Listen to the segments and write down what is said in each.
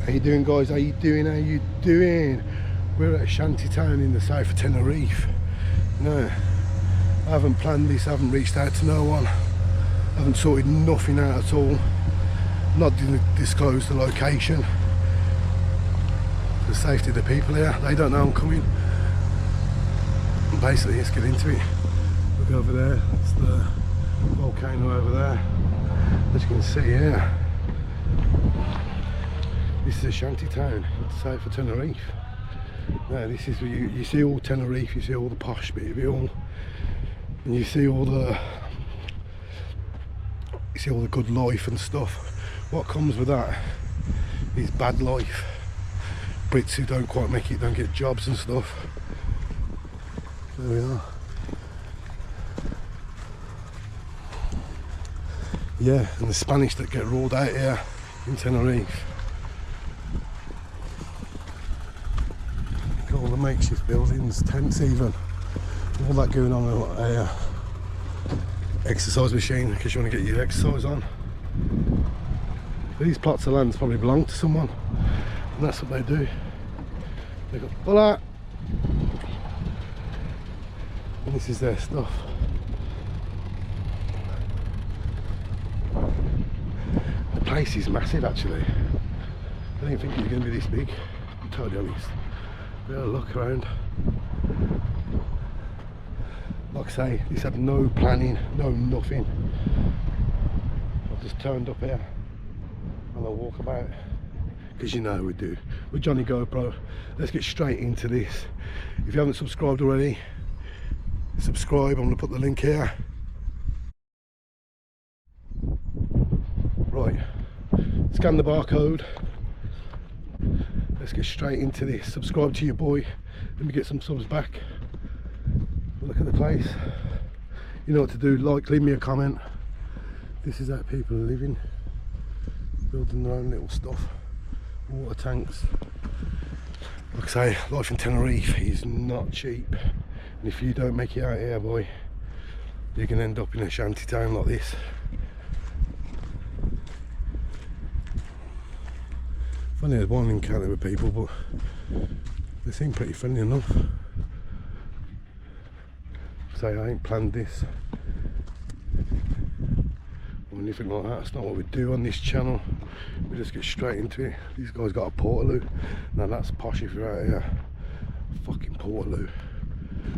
How you doing, guys? How you doing? How you doing? We're at Shantytown in the south of Tenerife. No, I haven't planned this, I haven't reached out to no one, I haven't sorted nothing out at all. I'm not going to disclose the location for the safety of the people here. They don't know I'm coming. And basically, let's get into it. Look over there, that's the volcano over there. As you can see here, this is a Shantytown in the south of Tenerife. Now this is where you see all Tenerife, you see all the posh bit of it all, and you see all the good life and stuff. What comes with that is bad life. Brits who don't quite make it don't get jobs and stuff. There we are. Yeah, and the Spanish that get rolled out here in Tenerife. Got all the makeshift buildings, tents even, all that going on with a exercise machine because you want to get your exercise on. These plots of land probably belong to someone, and that's what they do. They go, voila! And this is their stuff. The place is massive actually. I didn't think it was going to be this big, I'm totally honest. We had a look around. Like I say, this had no planning, no nothing. I've just turned up here and I'll walk about, because you know we do. With Johnny GoPro, let's get straight into this. If you haven't subscribed already, subscribe. I'm going to put the link here. Right, scan the barcode. Let's get straight into this. Subscribe to your boy. Let me get some subs back. Look at the place. You know what to do. Like, leave me a comment. This is how people are living, building their own little stuff. Water tanks. Like I say, life in Tenerife is not cheap. And if you don't make it out here, boy, you can end up in a shanty town like this. Funny, there's one encounter with people, but they seem pretty friendly enough. Say I ain't planned this or anything like that. It's not what we do on this channel. We just get straight into it. These guys got a portaloo. Now that's posh if you're out here. Fucking portaloo.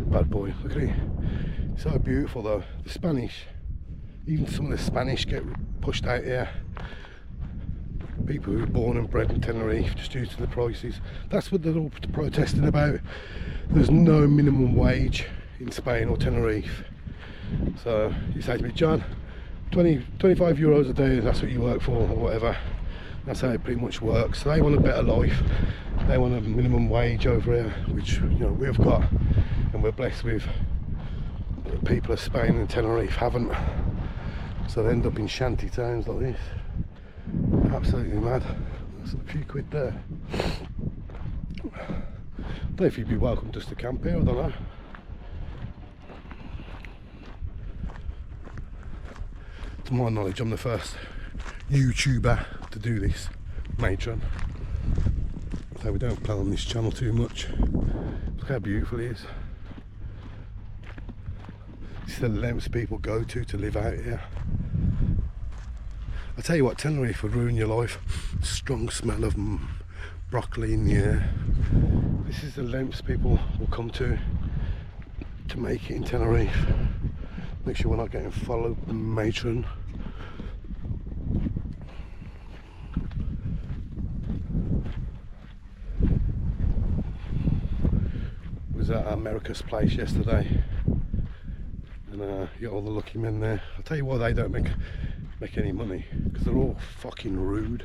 Bad boy. Look at it. So beautiful though. The Spanish, even some of the Spanish get pushed out here. People who are born and bred in Tenerife just due to the prices. That's what they're all protesting about. There's no minimum wage in Spain or Tenerife. So you say to me, John, 25 euros a day, that's what you work for or whatever. That's how it pretty much works. They want a better life. They want a minimum wage over here, which you know we've got and we're blessed with. The people of Spain and Tenerife haven't. So they end up in shanty towns like this. Absolutely mad. That's a few quid there. I don't know if you'd be welcome just to camp here, I don't know. To my knowledge, I'm the first YouTuber to do this, matron. So we don't plan on this channel too much. Look how beautiful it is. This is the lengths people go to live out here. I tell you what, Tenerife would ruin your life. Strong smell of broccoli in the air. This is the lengths people will come to make it in Tenerife. Make sure we're not getting followed by matron. Was at America's place yesterday, and you got all the lucky men there. I'll tell you why they don't make any money, because they're all fucking rude.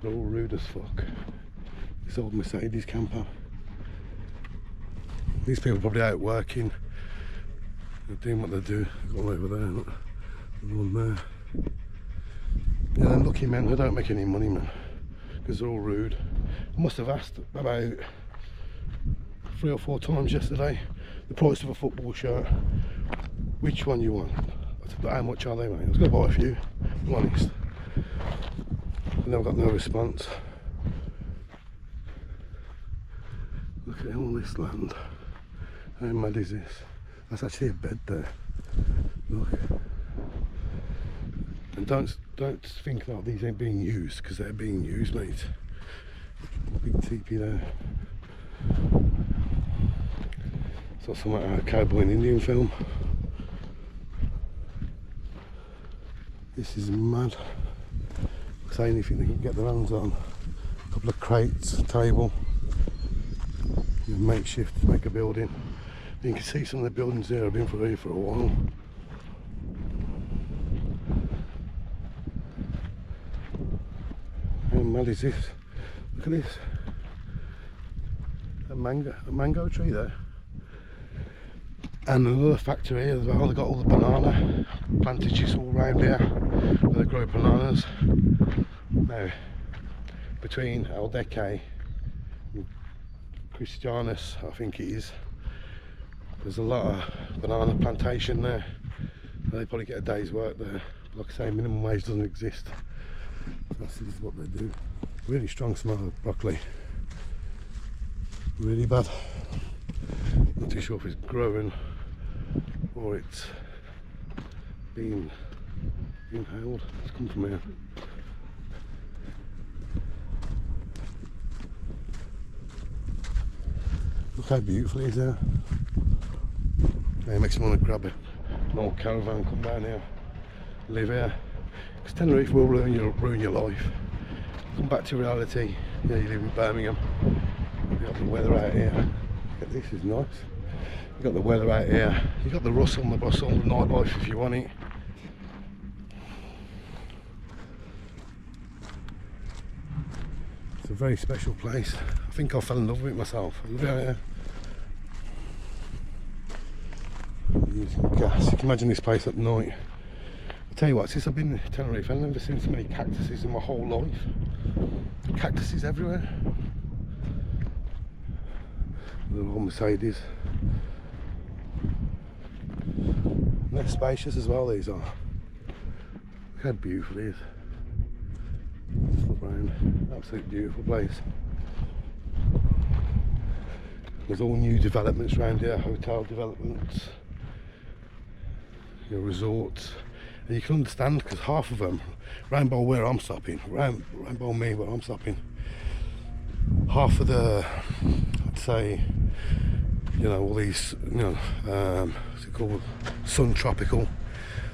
They're all rude as fuck. This old Mercedes camper. These people are probably out working. They're doing what they do. They've got one over there, look. There's one there. Yeah, they're lucky men. They don't make any money, man, because they're all rude. I must have asked about 3 or 4 times yesterday the price of a football shirt. Which one you want? How much are they, mate? I was going to buy a few, I'm honest. And I've got no response. Look at all this land. How mad is this? That's actually a bed there. Look. And don't think that these ain't being used, because they're being used, mate. Big teepee there. It's not something out of a cowboy and Indian film. This is mad. Looks like anything they can get their hands on. A couple of crates, a table. Makeshift to make a building. You can see some of the buildings there have been here for a while. How mad is this? Look at this. A mango tree there. And another factory here as well. They've got all the banana plantages all around here where they grow bananas. Now, between Aldeque and Christianus, I think it is, there's a lot of banana plantation there. They probably get a day's work there. Like I say, minimum wage doesn't exist. This is what they do. Really strong smell of broccoli. Really bad. Not too sure if it's growing or it's being inhaled. It's come from here. Look how beautiful it is there. It makes me want to grab an old caravan, come down here, live here. Because Tenerife will ruin your life. Come back to reality. You know, you live in Birmingham. You've got the weather out here. Look at this, is nice. You've got the weather out here. You've got the rustle and the bustle, the nightlife if you want it. It's a very special place. I think I fell in love with it myself. I love it out here. Using gas. You can imagine this place at night. I'll tell you what, since I've been in Tenerife, I've never seen so many cactuses in my whole life. Cactuses everywhere. Little Mercedes. And they're spacious as well, these are. Look how beautiful it is. Just look around. Absolutely beautiful place. There's all new developments around here, hotel developments, your resorts. And you can understand because half of them, Rainbow where I'm stopping, Rainbow me where I'm stopping, half of the, I'd say, you know, all these, you know, what's it called, Sun Tropical,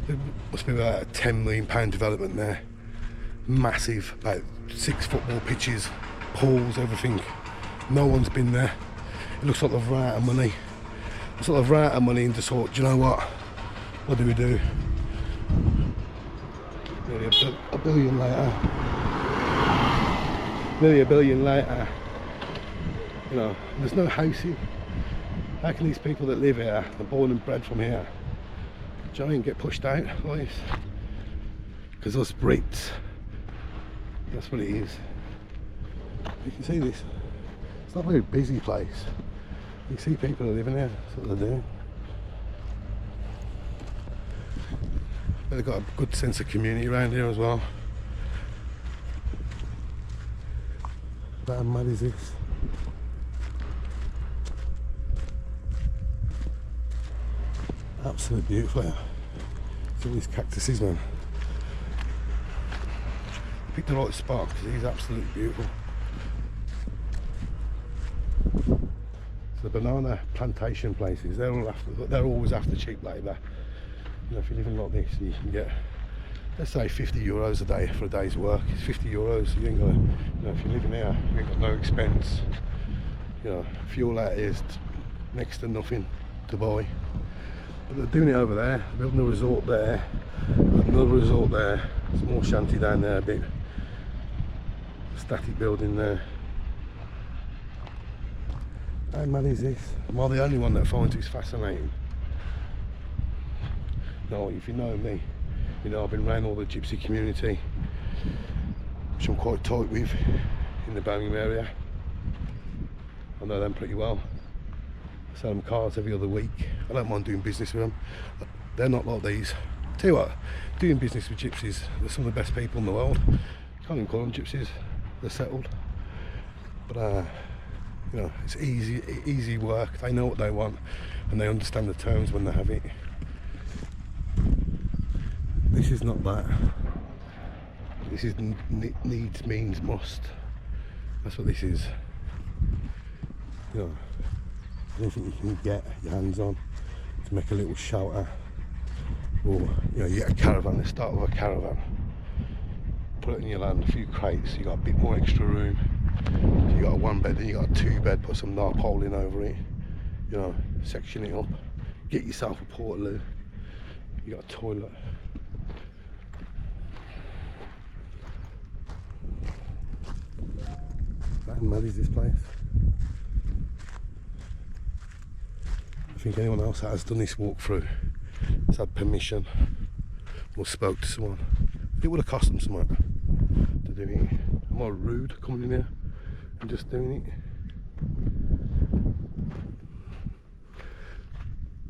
there must be about a £10 million development there. Massive, about 6 football pitches, pools, everything. No one's been there. It looks like they've run out of money. It's like they've run out of money and just thought, do you know what do we do? Nearly a billion later. Nearly a billion later. You know, there's no housing. How can these people that live here, they're born and bred from here, do you know what I mean, get pushed out like this? Because us Brits, that's what it is. You can see this. It's not a very busy place. You can see people are living here, that's what they're doing. But they've got a good sense of community around here as well. How mad is this? Absolutely beautiful here. Look at all these cactuses, man. Picked the right spot because he's absolutely beautiful. So the banana plantation places, they're always after cheap labour. You know, if you're living like this, you can get, let's say, €50 a day for a day's work. It's €50. You ain't got, you know, if you're living here, you ain't got no expense. You know, fuel out here is next to nothing to buy. But they're doing it over there. They're building a resort there, another resort there. Small shanty down there a bit. Static building there. How mad is this? Well, the only one that finds this fascinating. No, if you know me, you know I've been around all the gypsy community, which I'm quite tight with in the Birmingham area. I know them pretty well. I sell them cars every other week. I don't mind doing business with them. They're not like these. Tell you what, doing business with gypsies, they're some of the best people in the world. Can't even call them gypsies, they're settled. But You know, it's easy work. They know what they want and they understand the terms when they have it. This is not that. This is needs, means, must. That's what this is. You know, anything you can get your hands on to make a little shelter, or you know, you get a caravan. Let's start with a caravan. Put it in your land, a few crates. You got a bit more extra room. So you got a 1 bed, then you got a 2 bed. Put some tarpaulin over it. You know, section it up. Get yourself a portaloo. You got a toilet. How mad is this place? I think anyone else that has done this walkthrough has had permission or spoke to someone. It would have cost them something to do it. Am I rude coming in here and just doing it?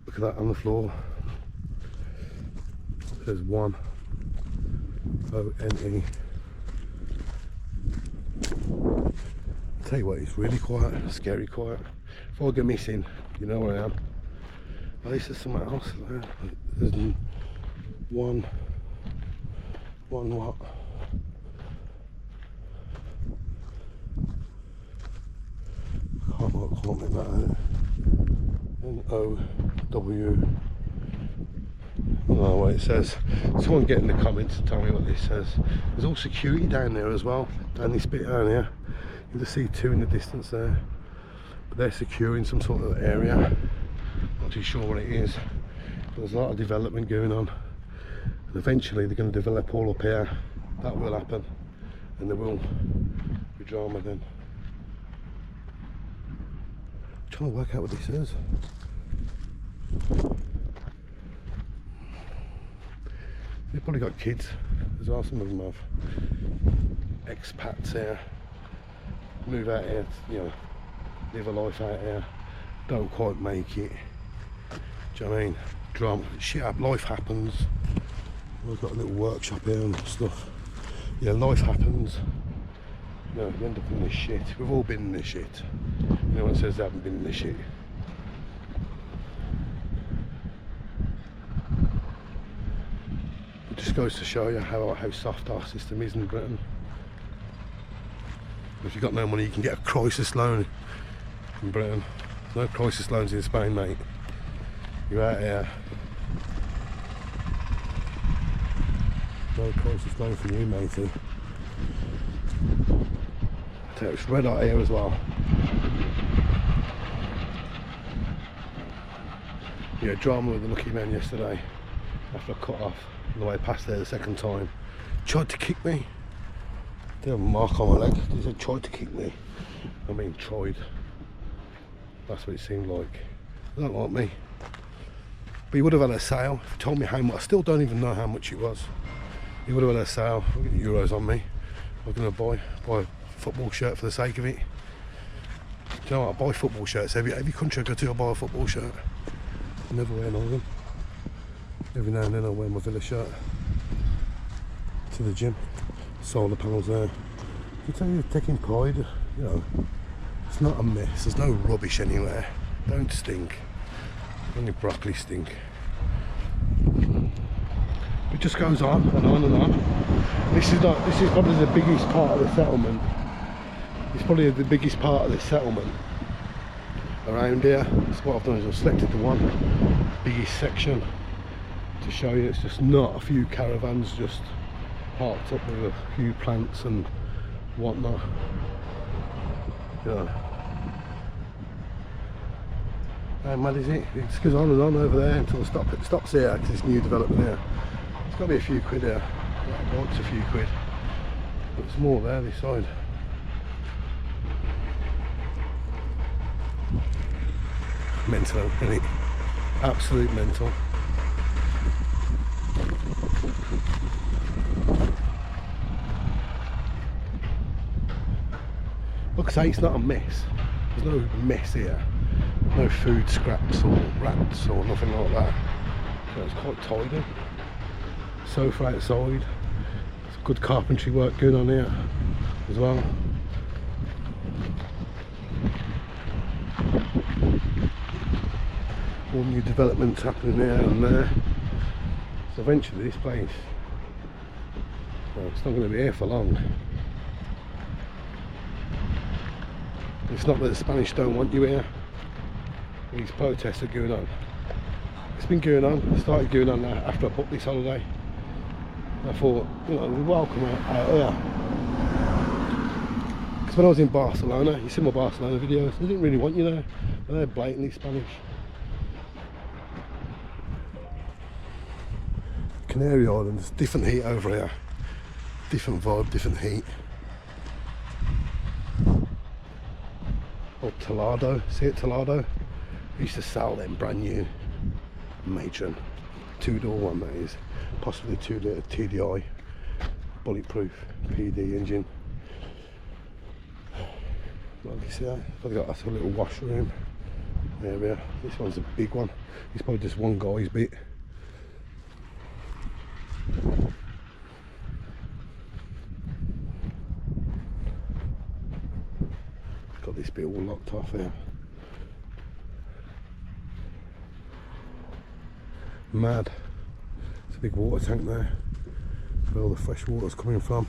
Look at that on the floor. There's 1 ONE. Tell you what, it's really quiet, scary quiet. If I go missing, you know where I am. At least there's somewhere else there. There's one what? Can't make that out. N-O-W. I don't know what it says. Someone get in the comments and tell me what this says. There's all security down there as well, down this bit down here. You can see 2 in the distance there, but they're securing some sort of area. Not too sure what it is, but there's a lot of development going on, and eventually they're going to develop all up here. That will happen, and there will be drama then. I'm trying to work out what this is. They've probably got kids as well. Some of them have expats here. Move out here, you know, live a life out here, don't quite make it. Do you know what I mean? Drama, shit, life happens. We've got a little workshop here and stuff. Yeah, life happens. You know, you end up in this shit. We've all been in this shit. No one says they haven't been in this shit. It just goes to show you how soft our system is in Britain. If you've got no money, you can get a crisis loan in Britain. No crisis loans in Spain, mate. You're out here. No crisis loan for you, matey. I tell you, it's red out here as well. Yeah, drama with the lucky man yesterday. After I cut off on the way past there the second time. Tried to kick me. They have a mark on my leg. They said tried to kick me. I mean tried. That's what it seemed like. They don't like me. But he would have had a sale. He told me how much. I still don't even know how much it was. He would have had a sale. I'll get euros on me. I'm going to buy a football shirt for the sake of it. Do you know what? I buy football shirts. Every country I go to, I buy a football shirt. I never wear none of them. Every now and then I wear my Villa shirt to the gym. Solar panels there. You tell you taking pride, you know, it's not a mess, there's no rubbish anywhere. Don't stink. Only broccoli stink. It just goes on and on and on. This is probably the biggest part of the settlement. It's probably the biggest part of the settlement around here. So what I've done is I've selected the one biggest section to show you. It's just not a few caravans just parked up with a few plants and whatnot. Yeah. How mad is it? It just goes on and on over there until it stops here because it's new development here. It's got to be a few quid here. It's a few quid. But there's more there this side. Mental, isn't it? Absolute mental. Like I say, it's not a mess. There's no mess here. No food scraps or rats or nothing like that. So it's quite tidy. Sofa outside. There's good carpentry work going on here as well. More new developments happening there and there. So eventually this place, well, it's not going to be here for long. It's not that the Spanish don't want you here. These protests are going on. It's been going on. It started going on after I booked this holiday. I thought, you know, we're welcome out here. Because when I was in Barcelona, you see my Barcelona videos, they didn't really want you there. They're blatantly Spanish. Canary Islands, different heat over here. Different vibe, different heat. Oh, Tolado, see it, Tolado? I used to sell them brand new matron, 2-door one that is, possibly 2-litre TDI, bulletproof PD engine. Like you see that, I've got a little washroom area. This one's a big one. It's probably just one guy's bit. Got this bit all locked off here. Mad. It's a big water tank there where all the fresh water's coming from.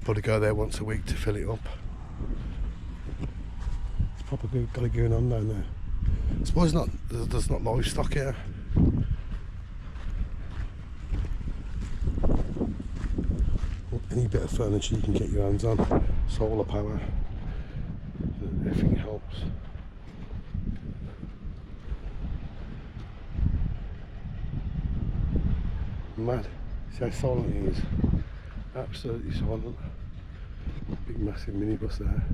Probably go there once a week to fill it up. It's probably got it going on down there. I suppose not, there's not livestock here. Any bit of furniture you can get your hands on. Solar power. Everything helps. Mad. See how silent it is. Absolutely silent. Big massive minibus there.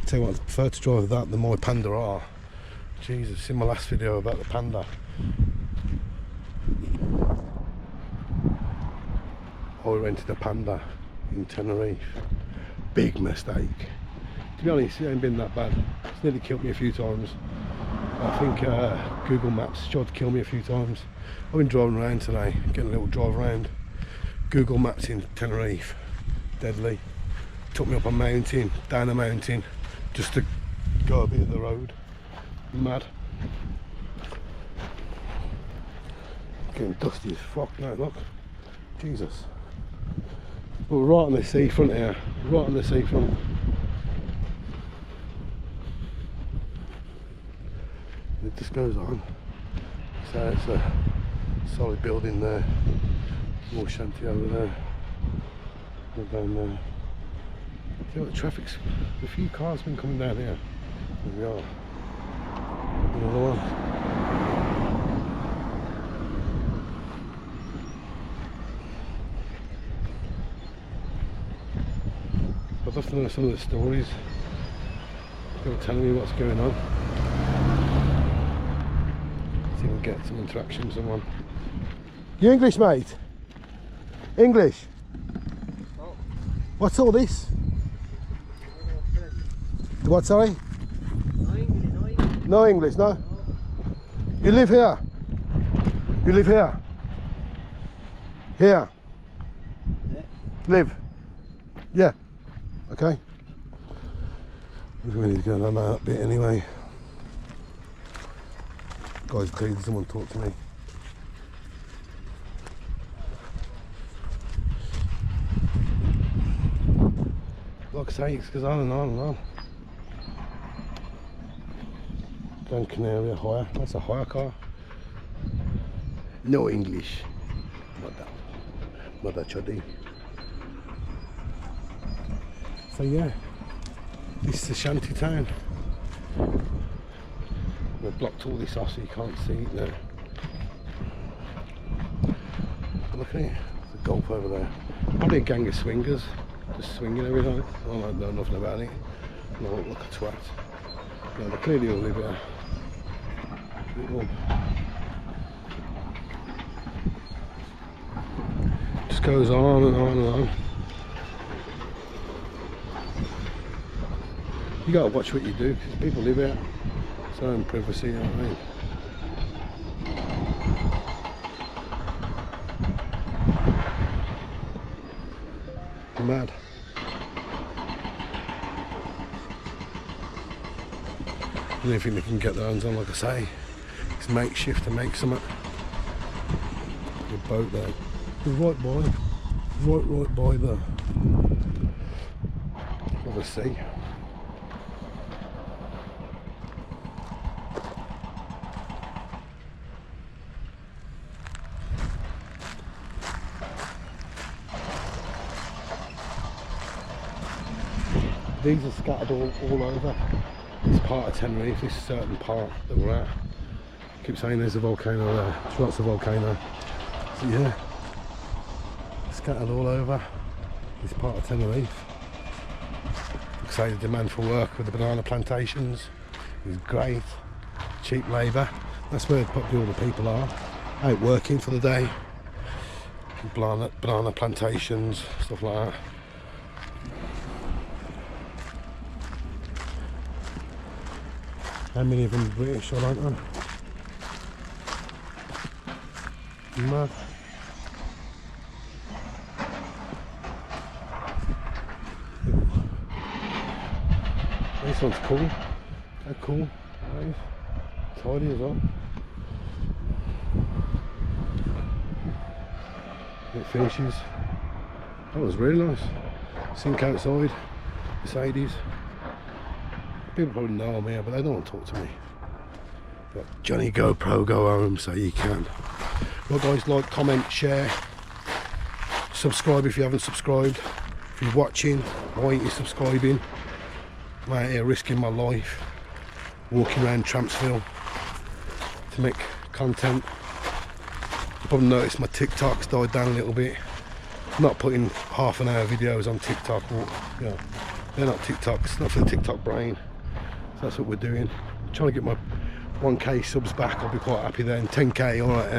Tell you what, I prefer to drive that than my Panda R. Jesus, in my last video about the Panda, I rented a Panda in Tenerife. Big mistake. To be honest, it ain't been that bad. It's nearly killed me a few times. I think Google Maps tried to kill me a few times. I've been driving around today, getting a little drive around. Google Maps in Tenerife, deadly. Took me up a mountain, down a mountain, just to go a bit of the road. Mad. Getting dusty as fuck now, look. Jesus. But we're right on the seafront here, right on the seafront. It just goes on. So it's a solid building there. More Shanty over there. And down there. See what the traffic's, a few cars been coming down here. Here we are. Another one. I'd love to know some of the stories. People telling me what's going on. See if we can get some interaction with someone. You English, mate? English? Oh. What's all this? What, sorry? No English, no English. No English, no? No. You live here? You live here? Here? Yeah. Live? Yeah. Okay. We need to go down that bit anyway. Guys, please, someone talk to me. Like I say, it goes on and on and on. Gran Canaria hire, that's a hire car. No English. Mother choddy. So yeah, this is the Shanty town. We've blocked all this off so you can't see it now. Look at it, there's a golf over there. Probably a gang of swingers, just swinging every night. I don't know nothing about it. No, look a twat. No, they clearly all live here. Just goes on and on and on. You gotta watch what you do, because people live here. It's their own privacy, you know what I mean? Mad. I don't think they can get their hands on, like I say. It's makeshift to make something. The boat there. Right by. Right by the sea. These are scattered all over this part of Tenerife, this certain part that we're at. I keep saying there's a volcano there, there's lots of volcano. So yeah, scattered all over this part of Tenerife. Like I say, the demand for work with the banana plantations is great. Cheap labour, that's where probably all the people are, out working for the day. Banana plantations, stuff like that. How many of them are British, I don't know. Mad. This one's cool. How cool. Nice. Tidy as well. It finishes. That was really nice. Sink outside. Mercedes. People probably know me, but they don't want to talk to me. But Johnny GoPro, go home, so you can. Well guys, like, comment, share, subscribe if you haven't subscribed. If you're watching, why aren't you subscribing? I'm out here risking my life, walking around Trampsville to make content. You probably noticed my TikTok's died down a little bit. I'm not putting half-an-hour videos on TikTok, or, you know, they're not TikToks, not for the TikTok brain. So that's what we're doing. I'm trying to get my 1k subs back. I'll be quite happy then. 10k, alright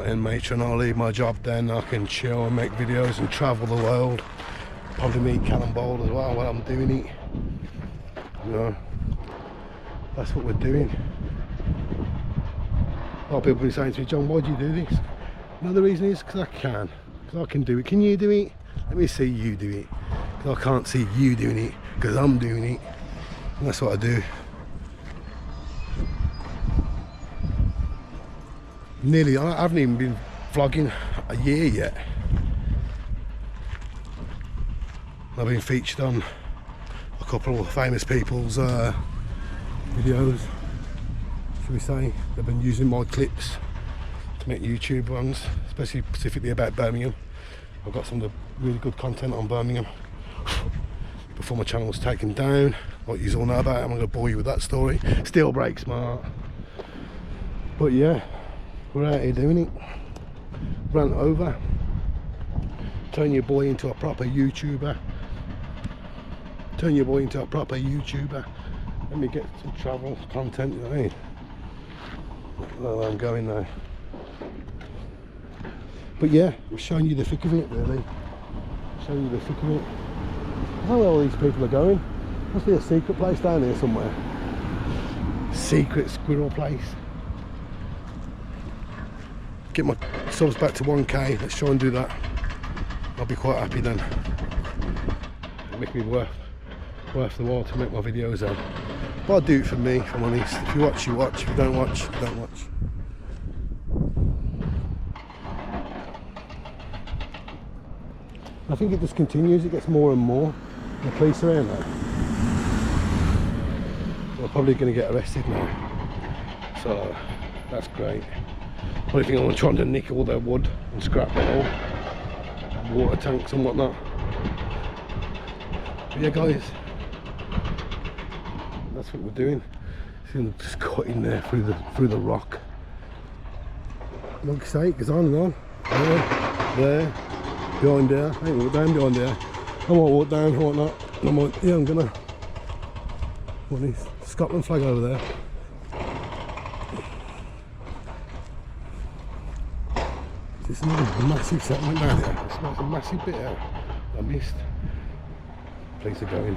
then mate, and I'll leave my job then. I can chill and make videos and travel the world. Probably meet Callum Bold as well while I'm doing it. You know, that's what we're doing. A lot of people have been saying to me, John, why do you do this? Another reason is because I can. Because I can do it. Can you do it? Let me see you do it. Because I can't see you doing it, because I'm doing it. And that's what I do. I haven't even been vlogging a year yet. I've been featured on a couple of famous people's videos, should we say. They've been using my clips to make YouTube ones, especially specifically about Birmingham. I've got some of the really good content on Birmingham. Before my channel was taken down, what you all know about it, I'm going to bore you with that story. Still breaks my heart. But yeah, we're out here doing it. Rant over. Turn your boy into a proper YouTuber. Turn your boy into a proper YouTuber. Let me get some travel content, you know what I mean? Where I'm going now. But yeah, I'm showing you the thick of it, really. Showing you the thick of it. I don't know where all these people are going. Must be a secret place down here somewhere. Secret squirrel place. Get my subs back to 1k. Let's try and do that. I'll be quite happy then. It'll make me worth the while to make my videos then. But I'll do it for me, if I'm honest. If you watch, you watch. If you don't watch, you don't watch. I think it just continues. It gets more and more. The police are here now. We're probably going to get arrested now. So that's great. Only thing I'm trying to nick all their wood and scrap it all. Water tanks and whatnot. But yeah guys, that's what we're doing. Just cutting there through the rock. Like I say, it goes on and on. There, behind there. I ain't walk down behind there. I might walk down or whatnot. I might, yeah, I'm gonna. What is Scotland flag over there? This is another massive settlement down here. It's like a massive bit here I missed. Place are going.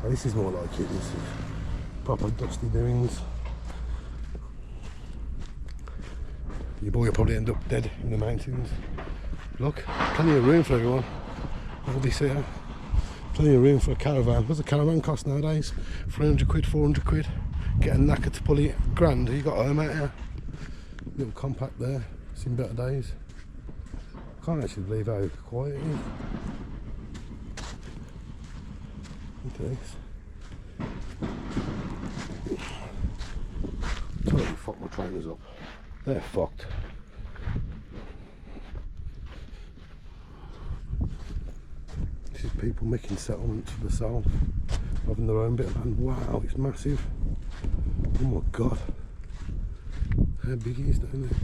Oh, this is more like it. This is proper dusty doings. Your boy will probably end up dead in the mountains. Look, plenty of room for everyone. All this here. Plenty of room for a caravan. What's a caravan cost nowadays? 300 quid, 400 quid. Get a knacker to pull it. Grand, you got home out here. Little compact there. Seen better days. Can't actually believe how quiet it is. Look at this. Totally fucked my trainers up. They're fucked. This is people making settlements for the south, having their own bit of land. Wow, it's massive. Oh my god. How big it is down there.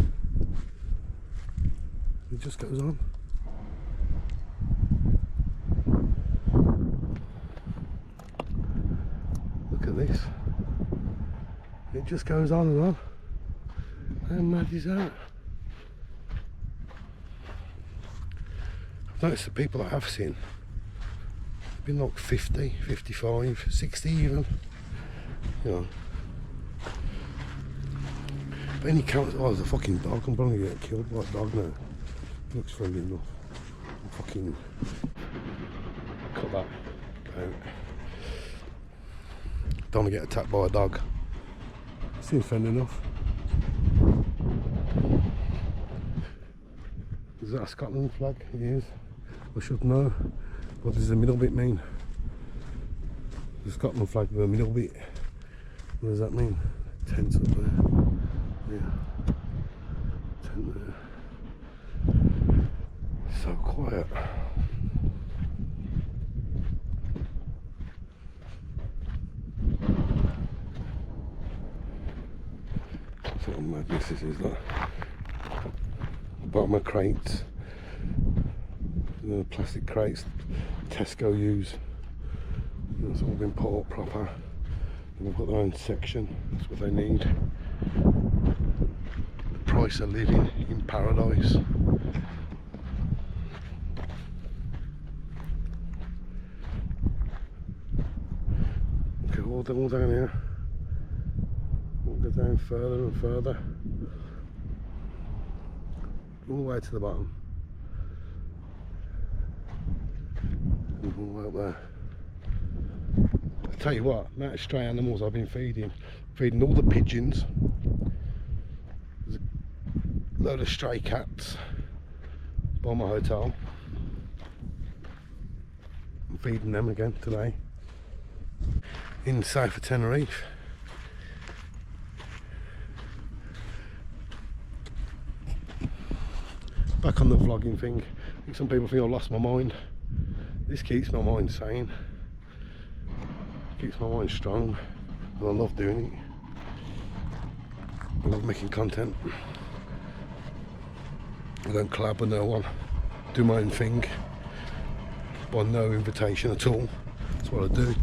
It just goes on. Look at this. It just goes on and on. How mad is that? I've noticed the people that I've seen have been like 50, 55, 60 even. You know. But any count, oh, there's a fucking dog. I'm probably gonna get killed by a dog now. It looks friendly enough. Fucking cut that out. Don't want to get attacked by a dog. Seems friendly enough. Is that a Scotland flag? It is. I should know. What does the middle bit mean? The Scotland flag with a middle bit. What does that mean? Tents up there. Yeah. Tent there. So quiet. That's what madness this is like. Bottom of crates. The plastic crates Tesco use. It's all been put up proper. And they've got their own section. That's what they need. The price of living in paradise. Okay, all down here. We'll go down further and further. All the way to the bottom. And all the way up there. I'll tell you what, the amount of stray animals I've been feeding all the pigeons. There's a load of stray cats by my hotel. I'm feeding them again today. In south of Tenerife. Back on the vlogging thing. I think some people think I've lost my mind. This keeps my mind sane. Keeps my mind strong. And I love doing it. I love making content. I don't collab with no one. Do my own thing. By no invitation at all. That's what I do.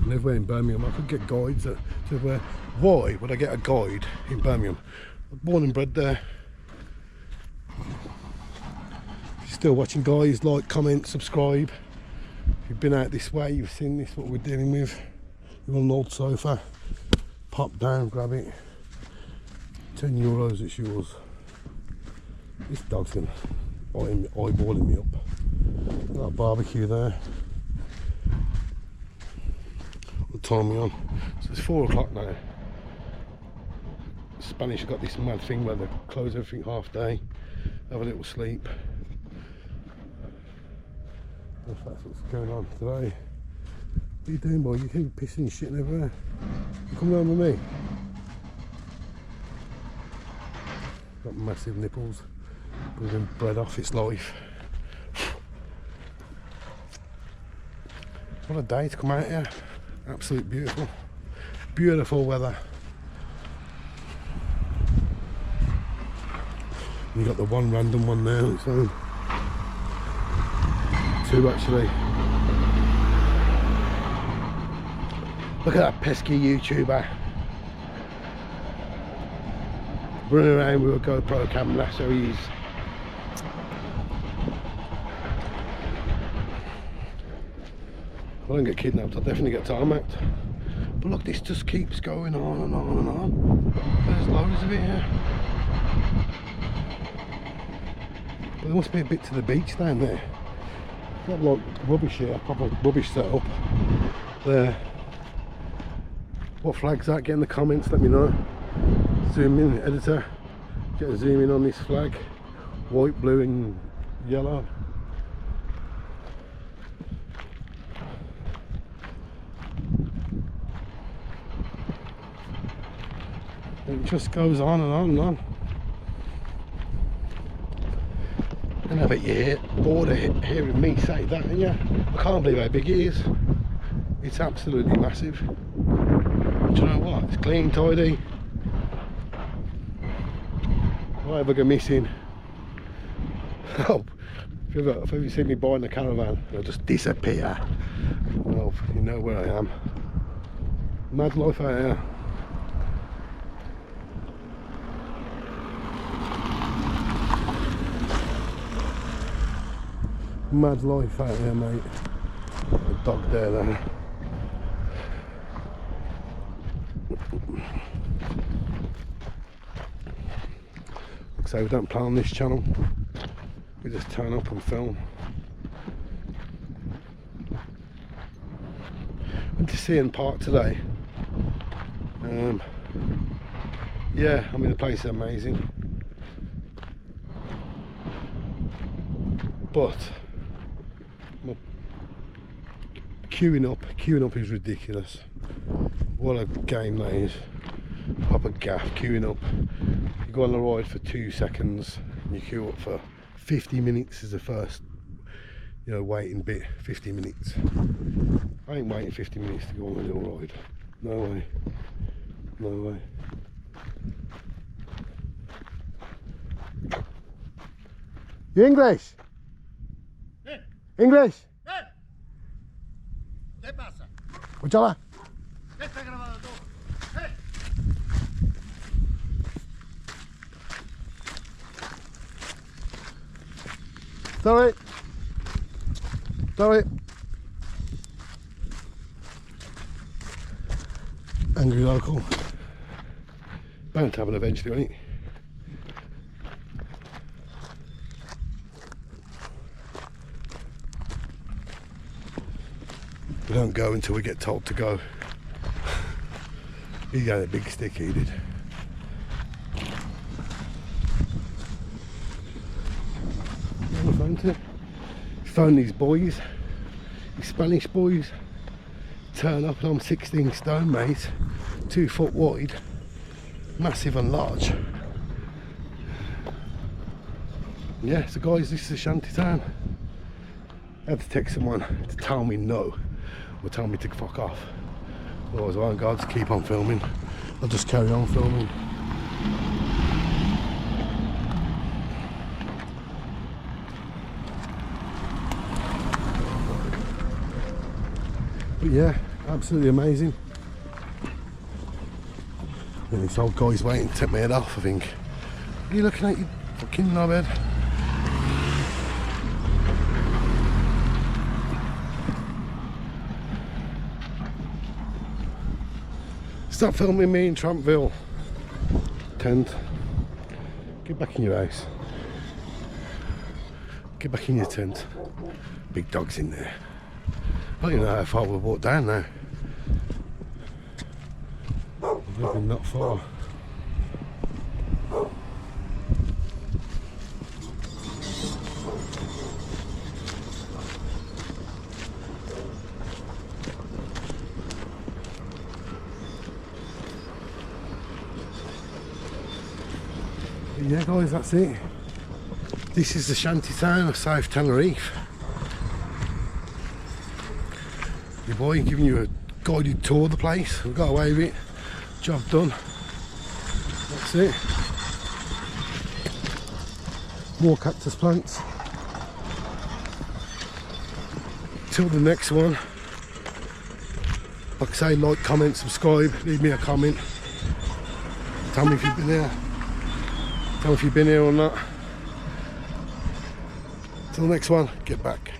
And everywhere in Birmingham I could get guides to everywhere. Why would I get a guide in Birmingham? I'm born and bred there. Still watching, guys, like, comment, subscribe. If you've been out this way, you've seen this, what we're dealing with. You're on an old sofa, pop down, grab it. €10, it's yours. This dog's gonna eyeballing me up. Got a barbecue there. What time are we on? So it's 4 o'clock now. The Spanish have got this mad thing where they close everything half day, have a little sleep. If that's what's going on today. What are you doing, boy? You keep pissing and shitting everywhere. You coming home with me? Got massive nipples. Breathing bread off its life. What a day to come out here. Absolutely beautiful. Beautiful weather. You got the one random one there on its own. 2 actually. Look at that pesky YouTuber running around with a GoPro camera. That's how he is. If I don't get kidnapped, I'll definitely get tarmacked. But look, this just keeps going on and on and on. There's loads of it here. There must be a bit to the beach down there. Got like rubbish here, proper rubbish set up there. What flag's that? Get in the comments, let me know. Zoom in, editor. Get a zoom in on this flag. White, blue and yellow. It just goes on and on and on. And I bet you're bored of hearing me say that, aren't you? I can't believe how big it is. It's absolutely massive. And do you know what? It's clean, tidy. What have I got missing? Oh, if you've seen me buying a caravan, it'll just disappear. Well, you know where I am. Mad life out here. Mad life out here, mate. A dog there. So we don't plan on this channel. We just turn up and film. Went to see in Park today. Yeah, I mean the place is amazing. But queuing up is ridiculous. What a game that is. Proper gaff, queuing up. You go on the ride for 2 seconds, and you queue up for 50 minutes is the first, you know, waiting bit. 50 minutes. I ain't waiting 50 minutes to go on a little ride. No way. No way. You English? Eh, English? eh. ¿Qué pasa? Escúchala. ¿Qué está grabando todo? Eh. Sorry. Sorry. Angry local. Bound to happen eventually, won't it? We don't go until we get told to go. He got a big stick, he did. On the phone to him. Phone these boys, these Spanish boys. Turn up and I'm 16 stone, mate. 2 foot wide. Massive and large. Yeah, so guys, this is shantytown. I had to text someone to tell me no, or tell me to fuck off. Otherwise I won't go, I'll just keep on filming. I'll just carry on filming. But yeah, absolutely amazing. And this old guy's waiting to take my head off, I think. What are you looking at, you fucking knobhead? Stop filming me in Trampville. Tent. Get back in your house. Get back in your tent. Big dog's in there. I don't even know how far we've walked down now. We've living not far. But yeah guys, that's it. This is the shantytown of South Tenerife. Your boy giving you a guided tour of the place. We got away with it. Job done. That's it. More cactus plants. Till the next one. Like I say, like, comment, subscribe, leave me a comment. Tell me if you've been here. Tell me if you've been here or not. Till the next one, get back.